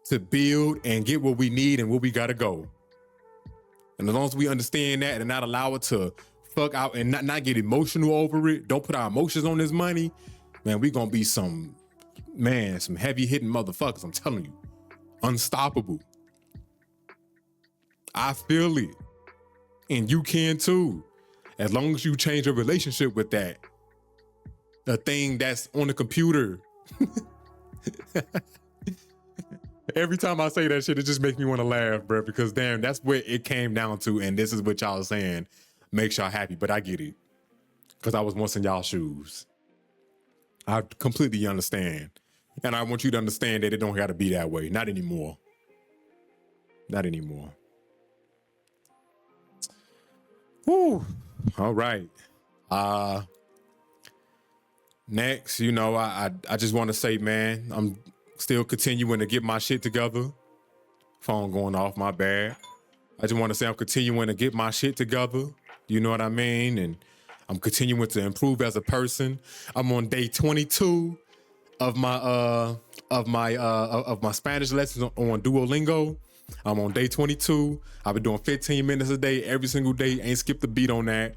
A: to build and get what we need and where we gotta go. And as long as we understand that and not allow it to fuck out and not get emotional over it, don't put our emotions on this money, man, we gonna be some heavy hitting motherfuckers, I'm telling you. Unstoppable. I feel it. And you can too. As long as you change your relationship with that. The thing that's on the computer. Every time I say that shit, it just makes me want to laugh, bro, because damn, that's what it came down to. And this is what y'all are saying makes y'all happy, but I get it. Because I was once in y'all's shoes. I completely understand. And I want you to understand that it don't got to be that way. Not anymore. Not anymore. Whew. All right. Next, you know, I just want to say, man, I'm still continuing to get my shit together. Phone going off, my bad. I just want to say I'm continuing to get my shit together. You know what I mean? And I'm continuing to improve as a person. I'm on day 22 of my Spanish lessons on Duolingo. I'm on day 22. I've been doing 15 minutes a day every single day. Ain't skipped a beat on that.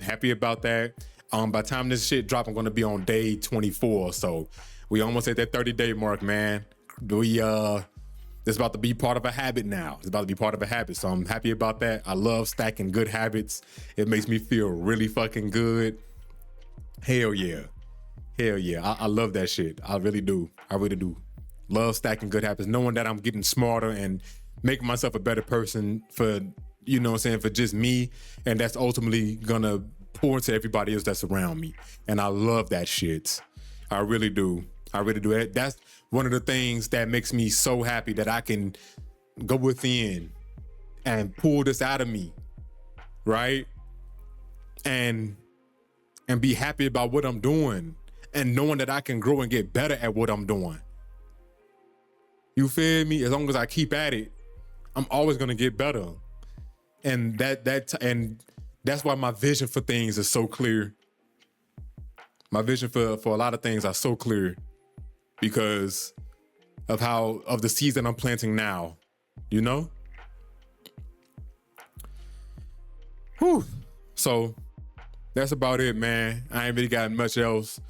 A: Happy about that. By the time this shit drop, I'm gonna be on day 24. So we almost at that 30-day mark, man. It's about to be part of a habit now. It's about to be part of a habit. So I'm happy about that. I love stacking good habits. It makes me feel really fucking good. Hell yeah. Hell yeah. I love that shit. I really do. I really do. Love stacking good habits, knowing that I'm getting smarter and making myself a better person for, you know what I'm saying, for just me. And that's ultimately gonna pour into everybody else that's around me. And I love that shit. I really do. I really do. That's one of the things that makes me so happy, that I can go within and pull this out of me, right? And be happy about what I'm doing and knowing that I can grow and get better at what I'm doing. You feel me? As long as I keep at it, I'm always gonna get better. And that's why my vision for things is so clear. My vision for a lot of things are so clear because of the seeds that I'm planting now, you know? Whew. So that's about it, man. I ain't really got much else.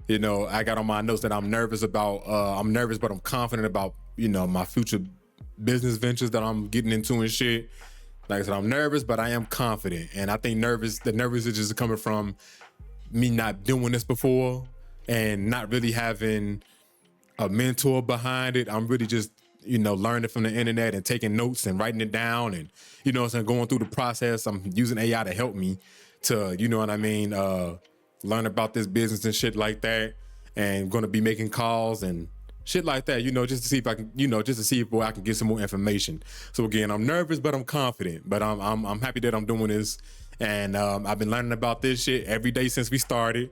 A: You know, I got on my notes that I'm nervous, but I'm confident about, you know, my future business ventures that I'm getting into and shit. Like I said, I'm nervous, but I am confident. And I think the nervous is just coming from me not doing this before and not really having a mentor behind it. I'm really just, you know, learning from the internet and taking notes and writing it down and, you know what I'm saying, going through the process. I'm using AI to help me to, you know what I mean, learn about this business and shit like that. And going to be making calls and shit like that, you know, just to see if I can, you know, just to see if I can get some more information. So again, I'm nervous, but I'm confident. But I'm happy that I'm doing this. And I've been learning about this shit every day since we started.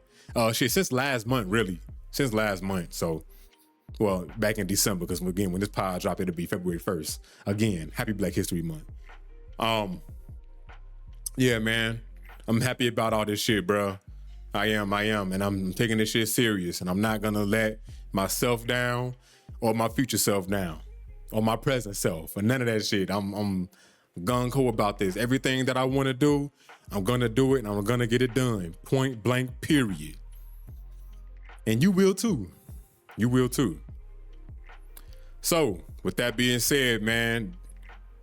A: Since last month, really. Since last month. So, well, back in December, because again, when this pod drop, it'll be February 1st. Again, happy Black History Month. Yeah, man. I'm happy about all this shit, bro. I am. And I'm taking this shit serious. And I'm not going to let myself down or my future self down or my present self or none of that shit. I'm gung-ho about this. Everything that I want to do, I'm going to do it and I'm going to get it done. Point blank, period. And you will too. You will too. So, with that being said, man,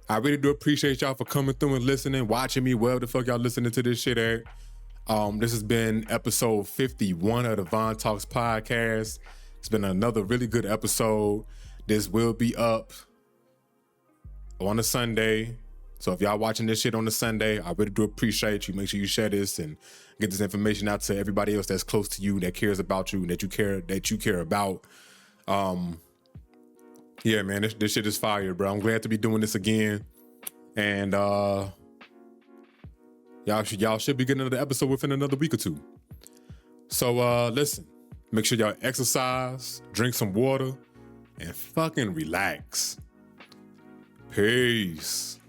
A: I really do appreciate y'all for coming through and listening, watching me, wherever the fuck y'all listening to this shit at. This has been episode 51 of the Von Talks podcast. It's been another really good episode. This will be up on a Sunday. So if y'all watching this shit on a Sunday, I really do appreciate you. Make sure you share this and get this information out to everybody else that's close to you, that cares about you, that you care about. Yeah, man, this shit is fire, bro. I'm glad to be doing this again. And y'all should be getting another episode within another week or two. So listen, make sure y'all exercise, drink some water, and fucking relax. Peace.